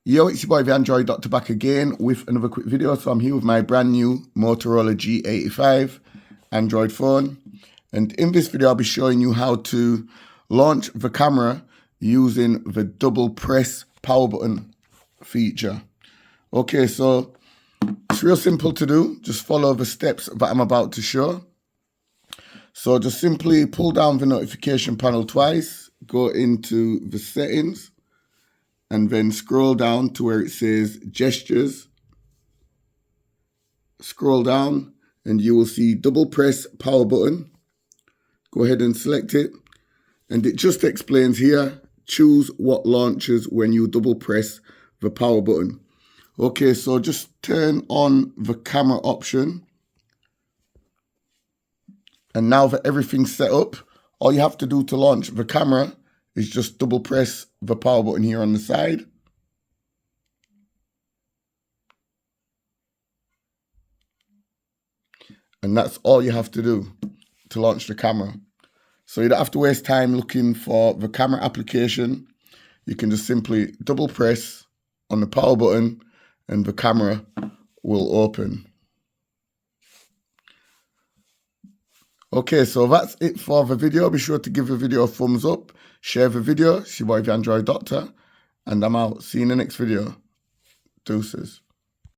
Yo, it's your boy the Android Doctor back again with another quick video. So I'm here with my brand new Motorola G85 Android phone. And in this video, I'll be showing you how to launch the camera using the double press power button feature. Okay, so it's real simple to do. Just follow the steps that I'm about to show. So just simply pull down the notification panel twice, go into the settings, and then scroll down to where it says gestures. Scroll down and you will see double press power button. Go ahead and select it. And it just explains here, choose what launches when you double press the power button. Okay, so just turn on the camera option. And now that everything's set up, all you have to do to launch the camera is just double press the power button here on the side. And that's all you have to do to launch the camera. So you don't have to waste time looking for the camera application. You can just simply double press on the power button and the camera will open. Okay, so that's it for the video. Be sure to give the video a thumbs up, share the video. It's your boy the Android Doctor, and I'm out. See you in the next video. Deuces.